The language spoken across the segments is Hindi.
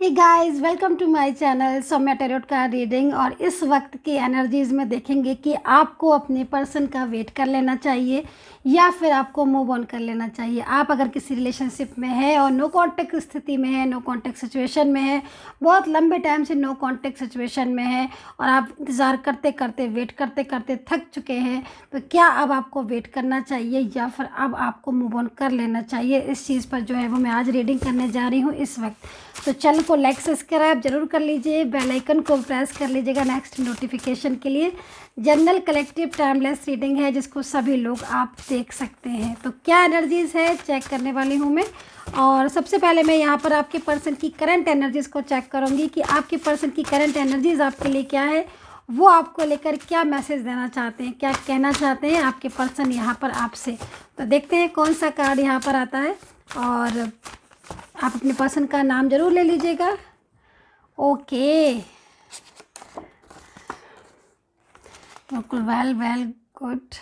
Hey guys, welcome to my channel Saumya tarot card reading. और इस वक्त की एनर्जीज में देखेंगे कि आपको अपने पर्सन का वेट कर लेना चाहिए या फिर आपको मूव ऑन कर लेना चाहिए। आप अगर किसी रिलेशनशिप में है और नो कांटेक्ट स्थिति में है, नो कांटेक्ट सिचुएशन में है, बहुत लंबे टाइम से नो कांटेक्ट सिचुएशन में है और आप इंतज़ार करते करते वेट करते करते थक चुके हैं, तो क्या अब आपको वेट करना चाहिए या फिर अब आपको मूव ऑन कर लेना चाहिए? इस चीज़ पर जो है वो मैं आज रीडिंग करने जा रही हूँ इस वक्त। तो चैनल को लाइक सब्सक्राइब जरूर कर लीजिए, बेल आइकन को प्रेस कर लीजिएगा नेक्स्ट नोटिफिकेशन के लिए। जनरल कलेक्टिव टाइमलेस रीडिंग है जिसको सभी लोग आप देख सकते हैं। तो क्या एनर्जीज़ है चेक करने वाली हूँ मैं। और सबसे पहले मैं यहाँ पर आपके पर्सन की करंट एनर्जीज़ को चेक करूँगी कि आपके पर्सन की करंट एनर्जीज़ आपके लिए क्या है, वो आपको लेकर क्या मैसेज देना चाहते हैं, क्या कहना चाहते हैं आपके पर्सन यहाँ पर आपसे। तो देखते हैं कौन सा कार्ड यहाँ पर आता है। और आप अपने पर्सन का नाम जरूर ले लीजिएगा। ओके, बिल्कुल वेल गुड।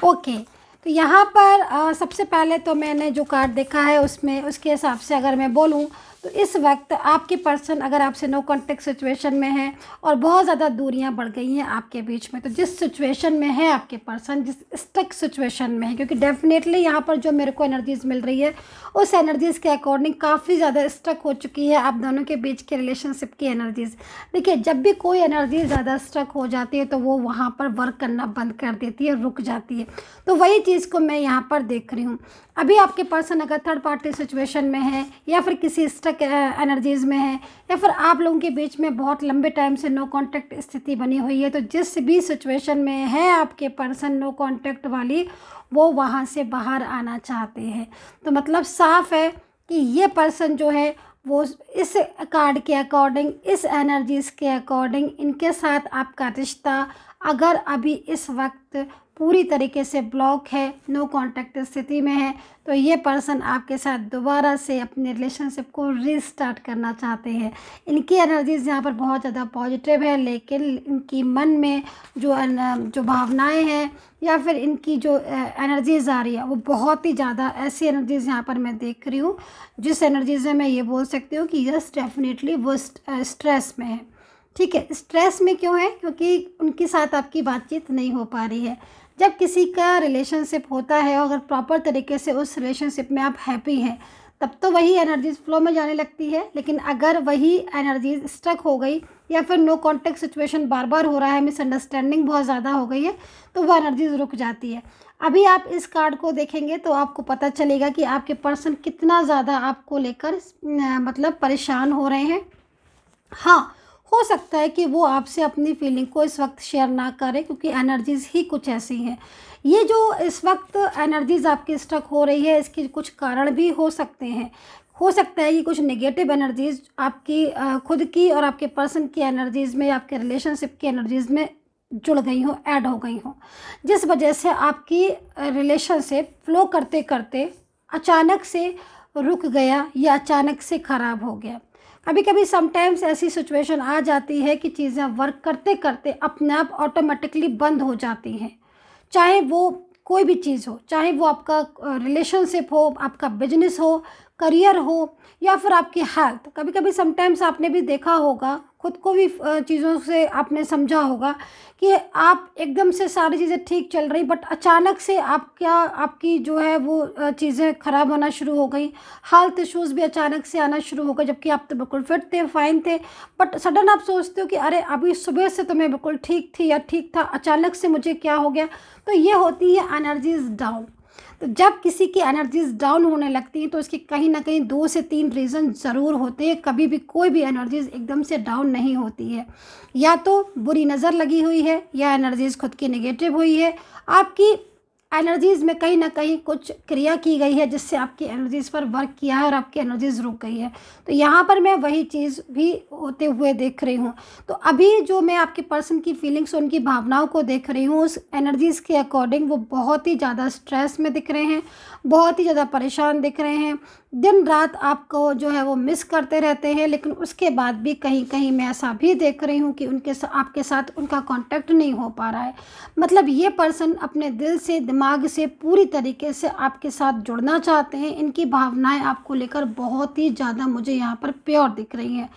ओके, तो यहाँ पर सबसे पहले तो मैंने जो कार्ड देखा है उसमें उसके हिसाब से अगर मैं बोलूँ तो इस वक्त आपके पर्सन अगर आपसे नो कॉन्टेक्ट सिचुएशन में है और बहुत ज़्यादा दूरियां बढ़ गई हैं आपके बीच में, तो जिस सिचुएशन में है आपके पर्सन, जिस स्टक सिचुएशन में है, क्योंकि डेफिनेटली यहाँ पर जो मेरे को एनर्जीज़ मिल रही है उस एनर्जीज़ के अकॉर्डिंग काफ़ी ज़्यादा स्टक हो चुकी है आप दोनों के बीच के रिलेशनशिप की एनर्जीज़। देखिए, जब भी कोई एनर्जी ज़्यादा स्टक हो जाती है तो वो वहाँ पर वर्क करना बंद कर देती है, रुक जाती है। तो वही चीज़ को मैं यहाँ पर देख रही हूँ। अभी आपके पर्सन अगर थर्ड पार्टी सिचुएशन में है या फिर किसी स्टक एनर्जीज़ में है या फिर आप लोगों के बीच में बहुत लंबे टाइम से नो कांटेक्ट स्थिति बनी हुई है, तो जिस भी सिचुएशन में है आपके पर्सन नो कांटेक्ट वाली, वो वहाँ से बाहर आना चाहते हैं। तो मतलब साफ है कि ये पर्सन जो है वो इस कार्ड के अकॉर्डिंग, इस एनर्जीज़ के अकॉर्डिंग, इनके साथ आपका रिश्ता अगर अभी इस वक्त पूरी तरीके से ब्लॉक है, नो कांटेक्ट स्थिति में है, तो ये पर्सन आपके साथ दोबारा से अपने रिलेशनशिप को रीस्टार्ट करना चाहते हैं। इनकी एनर्जीज़ यहाँ पर बहुत ज़्यादा पॉजिटिव है, लेकिन इनकी मन में जो भावनाएं हैं या फिर इनकी जो एनर्जीज़ आ रही है वो बहुत ही ज़्यादा ऐसी एनर्जीज़ यहाँ पर मैं देख रही हूँ जिस एनर्जीज़ में मैं ये बोल सकती हूँ कि यस डेफिनेटली वो स्ट्रेस में है। ठीक है, स्ट्रेस में क्यों है? क्योंकि उनके साथ आपकी बातचीत नहीं हो पा रही है। जब किसी का रिलेशनशिप होता है और अगर प्रॉपर तरीके से उस रिलेशनशिप में आप हैप्पी हैं तब तो वही एनर्जीज फ्लो में जाने लगती है। लेकिन अगर वही एनर्जीज स्टक हो गई या फिर नो कांटेक्ट सिचुएशन बार बार हो रहा है, मिसअंडरस्टैंडिंग बहुत ज़्यादा हो गई है, तो वो एनर्जीज रुक जाती है। अभी आप इस कार्ड को देखेंगे तो आपको पता चलेगा कि आपके पर्सन कितना ज़्यादा आपको लेकर मतलब परेशान हो रहे हैं। हाँ, हो सकता है कि वो आपसे अपनी फीलिंग को इस वक्त शेयर ना करें क्योंकि एनर्जीज़ ही कुछ ऐसी हैं। ये जो इस वक्त एनर्जीज़ आपकी स्टक हो रही है इसके कुछ कारण भी हो सकते हैं। हो सकता है कि कुछ नेगेटिव एनर्जीज़ आपकी खुद की और आपके पर्सन की एनर्जीज़ में, आपके रिलेशनशिप की एनर्जीज़ में जुड़ गई हो, ऐड हो गई हो, जिस वजह से आपकी रिलेशनशिप फ्लो करते करते अचानक से रुक गया या अचानक से ख़राब हो गया। कभी कभी समटाइम्स ऐसी सिचुएशन आ जाती है कि चीज़ें वर्क करते करते अपने आप ऑटोमेटिकली बंद हो जाती हैं। चाहे वो कोई भी चीज़ हो, चाहे वो आपका रिलेशनशिप हो, आपका बिजनेस हो, करियर हो या फिर आपकी हेल्थ। कभी कभी समटाइम्स आपने भी देखा होगा, खुद को भी चीज़ों से आपने समझा होगा कि आप एकदम से सारी चीज़ें ठीक चल रही बट अचानक से आपकी जो है वो चीज़ें ख़राब होना शुरू हो गई। हेल्थ इश्यूज़ भी अचानक से आना शुरू हो गए, जबकि आप तो बिल्कुल फिट थे, फाइन थे, बट सडन आप सोचते हो कि अरे अभी सुबह से तो मैं बिल्कुल ठीक थी या ठीक था, अचानक से मुझे क्या हो गया। तो ये होती है एनर्जीज़ डाउन। तो जब किसी की एनर्जीज डाउन होने लगती हैं तो इसके कहीं ना कहीं 2 से 3 रीज़न ज़रूर होते हैं। कभी भी कोई भी एनर्जीज एकदम से डाउन नहीं होती है। या तो बुरी नज़र लगी हुई है या एनर्जीज खुद की नेगेटिव हुई है, आपकी एनर्जीज़ में कहीं ना कहीं कुछ क्रिया की गई है जिससे आपकी एनर्जीज़ पर वर्क किया है और आपकी एनर्जीज़ रुक गई है। तो यहाँ पर मैं वही चीज़ भी होते हुए देख रही हूँ। तो अभी जो मैं आपके पर्सन की फीलिंग्स, उनकी भावनाओं को देख रही हूँ, उस एनर्जीज़ के अकॉर्डिंग वो बहुत ही ज़्यादा स्ट्रेस में दिख रहे हैं, बहुत ही ज़्यादा परेशान दिख रहे हैं, दिन रात आपको जो है वो मिस करते रहते हैं, लेकिन उसके बाद भी कहीं कहीं मैं ऐसा भी देख रही हूँ कि आपके साथ उनका कांटेक्ट नहीं हो पा रहा है। मतलब ये पर्सन अपने दिल से, दिमाग से पूरी तरीके से आपके साथ जुड़ना चाहते हैं। इनकी भावनाएं आपको लेकर बहुत ही ज़्यादा मुझे यहाँ पर प्योर दिख रही हैं।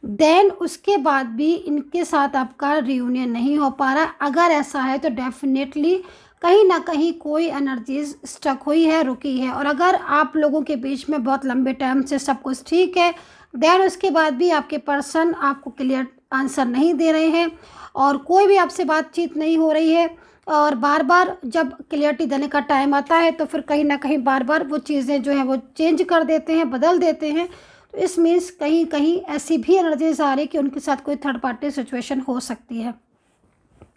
देन उसके बाद भी इनके साथ आपका रियूनियन नहीं हो पा रहा। अगर ऐसा है तो डेफिनेटली कहीं ना कहीं कोई एनर्जीज स्टक हुई है, रुकी है। और अगर आप लोगों के बीच में बहुत लंबे टाइम से सब कुछ ठीक है, देन उसके बाद भी आपके पर्सन आपको क्लियर आंसर नहीं दे रहे हैं और कोई भी आपसे बातचीत नहीं हो रही है, और बार बार जब क्लियरिटी देने का टाइम आता है तो फिर कहीं ना कहीं बार बार वो चीज़ें जो हैं वो चेंज कर देते हैं, बदल देते हैं। तो इस मीन्स कहीं कहीं ऐसी भी एनर्जीज आ रही है कि उनके साथ कोई थर्ड पार्टी सिचुएशन हो सकती है।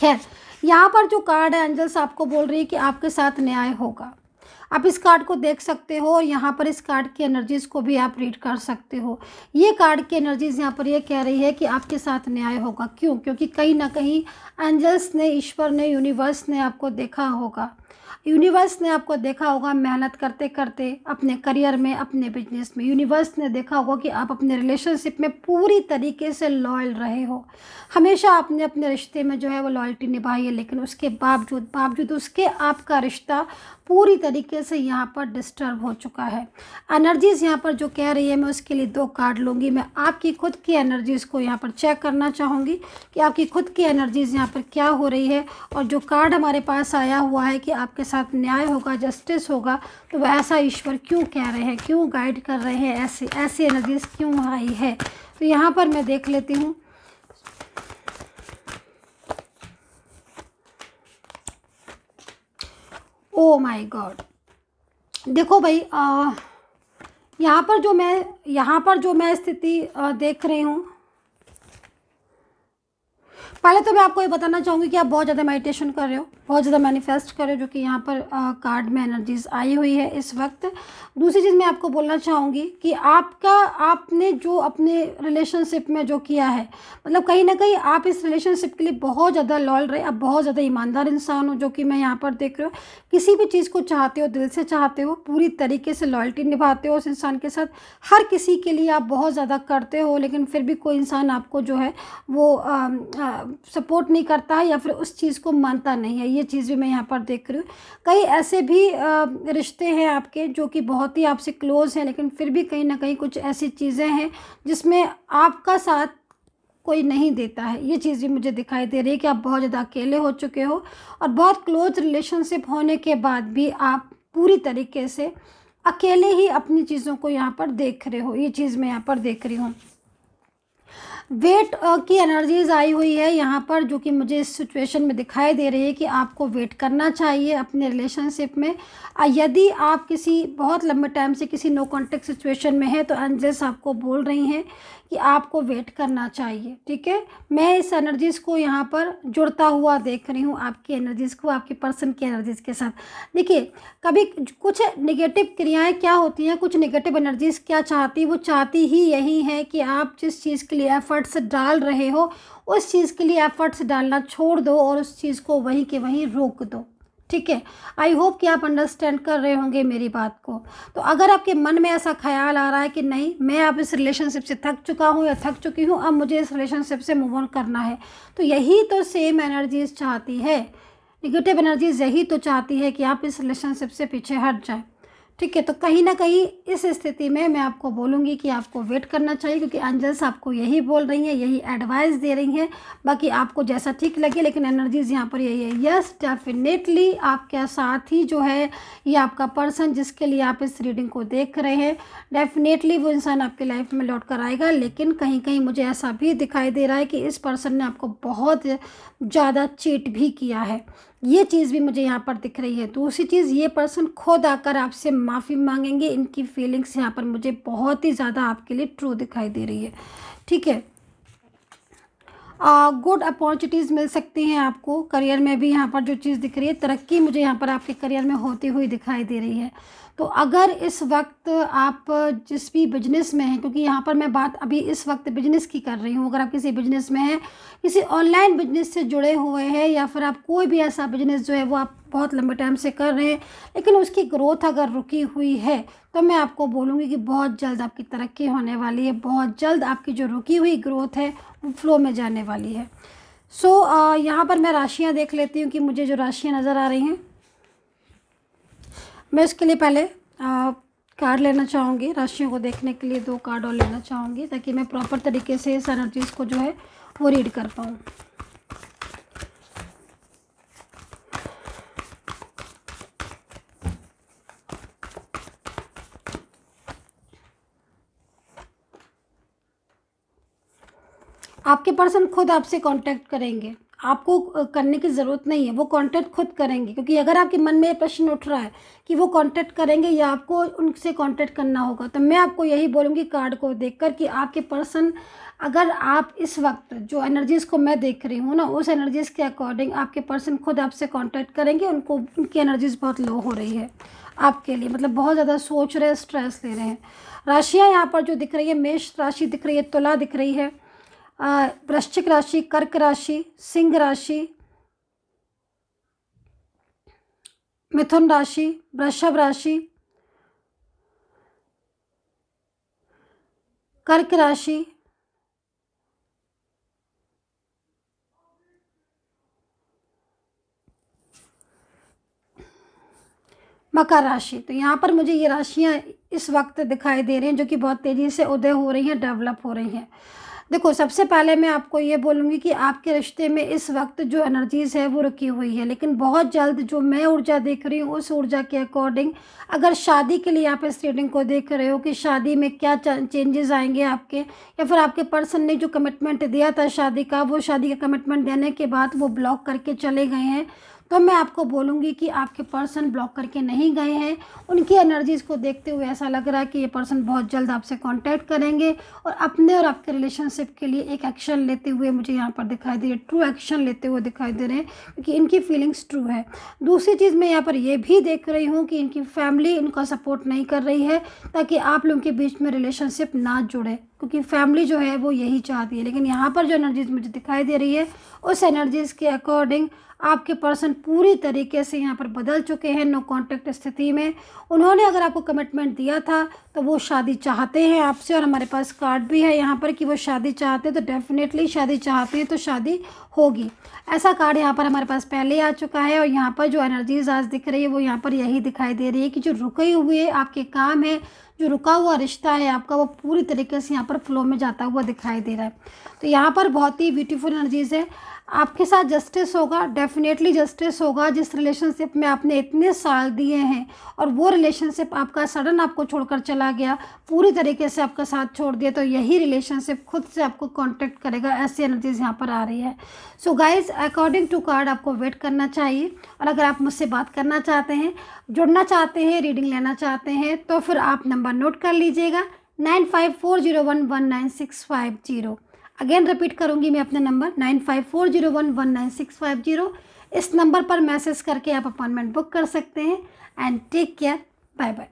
खैर, यहाँ पर जो कार्ड है एंजल्स आपको बोल रही है कि आपके साथ न्याय होगा। आप इस कार्ड को देख सकते हो और यहाँ पर इस कार्ड की एनर्जीज़ को भी आप रीड कर सकते हो। ये कार्ड की एनर्जीज़ यहाँ पर ये कह रही है कि आपके साथ न्याय होगा। क्यों? क्योंकि कहीं ना कहीं एंजल्स ने, ईश्वर ने, यूनिवर्स ने आपको देखा होगा। यूनिवर्स ने आपको देखा होगा मेहनत करते करते अपने करियर में, अपने बिजनेस में। यूनिवर्स ने देखा होगा कि आप अपने रिलेशनशिप में पूरी तरीके से लॉयल रहे हो। हमेशा आपने अपने रिश्ते में जो है वो लॉयल्टी निभाई है, लेकिन उसके बावजूद उसके आपका रिश्ता पूरी तरीके से यहाँ पर डिस्टर्ब हो चुका है। एनर्जीज़ यहाँ पर जो कह रही है, मैं उसके लिए 2 कार्ड लूँगी। मैं आपकी खुद की एनर्जीज़ को यहाँ पर चेक करना चाहूँगी कि आपकी खुद की एनर्जीज़ यहाँ पर क्या हो रही है। और जो कार्ड हमारे पास आया हुआ है कि आपके साथ न्याय होगा, जस्टिस होगा, तो वह ऐसा ईश्वर क्यों कह रहे हैं, क्यों गाइड कर रहे हैं, ऐसी एनर्जीज़ क्यों आई है। तो यहाँ पर मैं देख लेती हूँ। ओ माय गॉड, देखो भाई, यहाँ पर जो मैं स्थिति देख रही हूँ, पहले तो मैं आपको ये बताना चाहूँगी कि आप बहुत ज़्यादा मेडिटेशन कर रहे हो, बहुत ज़्यादा मैनिफेस्ट कर रहे हो, जो कि यहाँ पर कार्ड में एनर्जीज आई हुई है इस वक्त। दूसरी चीज़ मैं आपको बोलना चाहूँगी कि आपने जो अपने रिलेशनशिप में जो किया है, मतलब कहीं ना कहीं आप इस रिलेशनशिप के लिए बहुत ज़्यादा लॉयल रहे। आप बहुत ज़्यादा ईमानदार इंसान हो, जो कि मैं यहाँ पर देख रही हूँ। किसी भी चीज़ को चाहते हो, दिल से चाहते हो, पूरी तरीके से लॉयल्टी निभाते हो उस इंसान के साथ। हर किसी के लिए आप बहुत ज़्यादा करते हो, लेकिन फिर भी कोई इंसान आपको जो है वो सपोर्ट नहीं करता है या फिर उस चीज़ को मानता नहीं है। ये चीज़ भी मैं यहाँ पर देख रही हूँ। कई ऐसे भी रिश्ते हैं आपके जो कि बहुत ही आपसे क्लोज़ हैं, लेकिन फिर भी कहीं ना कहीं कुछ ऐसी चीज़ें हैं जिसमें आपका साथ कोई नहीं देता है। ये चीज़ भी मुझे दिखाई दे रही है कि आप बहुत ज़्यादा अकेले हो चुके हो और बहुत क्लोज रिलेशनशिप होने के बाद भी आप पूरी तरीके से अकेले ही अपनी चीज़ों को यहाँ पर देख रहे हो। ये चीज़ मैं यहाँ पर देख रही हूँ। वेट की एनर्जीज आई हुई है यहाँ पर, जो कि मुझे इस सिचुएशन में दिखाई दे रही है कि आपको वेट करना चाहिए अपने रिलेशनशिप में। यदि आप किसी बहुत लंबे टाइम से किसी नो कॉन्टेक्ट सिचुएशन में है तो एंजल्स आपको बोल रही हैं कि आपको वेट करना चाहिए। ठीक है, मैं इस एनर्जीज़ को यहाँ पर जुड़ता हुआ देख रही हूँ, आपकी एनर्जीज़ को, आपके पर्सन की एनर्जीज़ के साथ। देखिए, कभी कुछ नेगेटिव क्रियाएं क्या होती हैं, कुछ नेगेटिव एनर्जीज़ क्या चाहती, वो चाहती ही यही है कि आप जिस चीज़ के लिए एफर्ट्स डाल रहे हो उस चीज़ के लिए एफर्ट्स डालना छोड़ दो और उस चीज़ को वहीं के वहीं रोक दो। ठीक है, आई होप कि आप अंडरस्टैंड कर रहे होंगे मेरी बात को। तो अगर आपके मन में ऐसा ख्याल आ रहा है कि नहीं, मैं अब इस रिलेशनशिप से थक चुका हूँ या थक चुकी हूँ, अब मुझे इस रिलेशनशिप से मूव ऑन करना है, तो यही तो सेम एनर्जीज चाहती है, निगेटिव एनर्जीज यही तो चाहती है कि आप इस रिलेशनशिप से पीछे हट जाएं। ठीक है, तो कहीं ना कहीं इस स्थिति में मैं आपको बोलूँगी कि आपको वेट करना चाहिए, क्योंकि एंजल्स आपको यही बोल रही हैं, यही एडवाइस दे रही हैं। बाकी आपको जैसा ठीक लगे, लेकिन एनर्जीज़ यहाँ पर यही है। यस, डेफिनेटली आपके साथ ही जो है ये आपका पर्सन जिसके लिए आप इस रीडिंग को देख रहे हैं, डेफिनेटली वो इंसान आपकी लाइफ में लौट कर आएगा। लेकिन कहीं कहीं मुझे ऐसा भी दिखाई दे रहा है कि इस पर्सन ने आपको बहुत ज़्यादा चीट भी किया है। ये चीज़ भी मुझे यहाँ पर दिख रही है। दूसरी चीज़, ये पर्सन खुद आकर आपसे माफ़ी मांगेंगे। इनकी फीलिंग्स यहाँ पर मुझे बहुत ही ज़्यादा आपके लिए ट्रू दिखाई दे रही है। ठीक है, गुड अपॉर्चुनिटीज़ मिल सकती हैं आपको करियर में भी। यहाँ पर जो चीज़ दिख रही है, तरक्की मुझे यहाँ पर आपके करियर में होती हुई दिखाई दे रही है। तो अगर इस वक्त आप जिस भी बिजनेस में हैं, क्योंकि यहाँ पर मैं बात अभी इस वक्त बिजनेस की कर रही हूँ, अगर आप किसी बिजनेस में हैं, किसी ऑनलाइन बिजनेस से जुड़े हुए हैं, या फिर आप कोई भी ऐसा बिजनेस जो है वो आप बहुत लंबे टाइम से कर रहे हैं, लेकिन उसकी ग्रोथ अगर रुकी हुई है, तो मैं आपको बोलूँगी कि बहुत जल्द आपकी तरक्की होने वाली है। बहुत जल्द आपकी जो रुकी हुई ग्रोथ है वो फ्लो में जाने वाली है। यहाँ पर मैं राशियाँ देख लेती हूँ कि मुझे जो राशियाँ नज़र आ रही हैं। मैं इसके लिए पहले कार्ड लेना चाहूँगी। राशियों को देखने के लिए 2 कार्ड और लेना चाहूँगी, ताकि मैं प्रॉपर तरीके से इस एनर्जीज़ को जो है वो रीड कर पाऊँ। आपके पर्सन खुद आपसे कांटेक्ट करेंगे, आपको करने की ज़रूरत नहीं है, वो कांटेक्ट खुद करेंगे। क्योंकि अगर आपके मन में ये प्रश्न उठ रहा है कि वो कांटेक्ट करेंगे या आपको उनसे कांटेक्ट करना होगा, तो मैं आपको यही बोलूँगी कार्ड को देखकर कि आपके पर्सन, अगर आप इस वक्त जो एनर्जीज़ को मैं देख रही हूँ ना, उस एनर्जीज़ के अकॉर्डिंग आपके पर्सन खुद आपसे कांटेक्ट करेंगे। उनको उनकी एनर्जीज़ बहुत लो हो रही है आपके लिए, मतलब बहुत ज़्यादा सोच रहे हैं, स्ट्रेस ले रहे हैं। राशियाँ यहाँ पर जो दिख रही है, मेष राशि दिख रही है, तुला दिख रही है, वृश्चिक राशि, कर्क राशि, सिंह राशि, मिथुन राशि, वृषभ राशि, कर्क राशि, मकर राशि। तो यहाँ पर मुझे ये राशियाँ इस वक्त दिखाई दे रही हैं जो कि बहुत तेज़ी से उदय हो रही हैं, डेवलप हो रही हैं। देखो, सबसे पहले मैं आपको ये बोलूँगी कि आपके रिश्ते में इस वक्त जो एनर्जीज़ है वो रुकी हुई है, लेकिन बहुत जल्द जो मैं ऊर्जा देख रही हूँ उस ऊर्जा के अकॉर्डिंग, अगर शादी के लिए आप इस रीडिंग को देख रहे हो कि शादी में क्या चेंजेस आएंगे आपके, या फिर आपके पर्सन ने जो कमिटमेंट दिया था शादी का, वो शादी का कमिटमेंट देने के बाद वो ब्लॉक करके चले गए हैं, तो मैं आपको बोलूँगी कि आपके पर्सन ब्लॉक करके नहीं गए हैं। उनकी एनर्जीज़ को देखते हुए ऐसा लग रहा है कि ये पर्सन बहुत जल्द आपसे कांटेक्ट करेंगे और अपने और आपके रिलेशनशिप के लिए एक एक्शन लेते हुए मुझे यहाँ पर दिखाई दे रही है, ट्रू एक्शन लेते हुए दिखाई दे रहे हैं, क्योंकि इनकी फीलिंग्स ट्रू है। दूसरी चीज़ मैं यहाँ पर ये भी देख रही हूँ कि इनकी फैमिली इनका सपोर्ट नहीं कर रही है, ताकि आप लोगों के बीच में रिलेशनशिप ना जुड़े, क्योंकि फैमिली जो है वो यही चाहती है। लेकिन यहाँ पर जो एनर्जीज़ मुझे दिखाई दे रही है, उस एनर्जीज़ के अकॉर्डिंग आपके पर्सन पूरी तरीके से यहाँ पर बदल चुके हैं। नो कांटेक्ट स्थिति में उन्होंने अगर आपको कमिटमेंट दिया था तो वो शादी चाहते हैं आपसे, और हमारे पास कार्ड भी है यहाँ पर कि वो शादी चाहते हैं, तो डेफिनेटली शादी चाहते हैं तो शादी होगी। ऐसा कार्ड यहाँ पर हमारे पास पहले आ चुका है, और यहाँ पर जो एनर्जीज आज दिख रही है वो यहाँ पर यही दिखाई दे रही है कि जो रुके हुए आपके काम है, जो रुका हुआ रिश्ता है आपका, वो पूरी तरीके से यहाँ पर फ्लो में जाता हुआ दिखाई दे रहा है। तो यहाँ पर बहुत ही ब्यूटीफुल एनर्जीज़ है। आपके साथ जस्टिस होगा, डेफिनेटली जस्टिस होगा। जिस रिलेशनशिप में आपने इतने साल दिए हैं और वो रिलेशनशिप आपका सडन आपको छोड़कर चला गया, पूरी तरीके से आपका साथ छोड़ दिया, तो यही रिलेशनशिप खुद से आपको कांटेक्ट करेगा। ऐसी एनर्जीज यहाँ पर आ रही है। So guys, according to card आपको वेट करना चाहिए, और अगर आप मुझसे बात करना चाहते हैं, जुड़ना चाहते हैं, रीडिंग लेना चाहते हैं, तो फिर आप नंबर नोट कर लीजिएगा 9540119650। अगेन रिपीट करूंगी मैं अपना नंबर 9540119650। इस नंबर पर मैसेज करके आप अपॉइंटमेंट बुक कर सकते हैं। And take care, bye bye.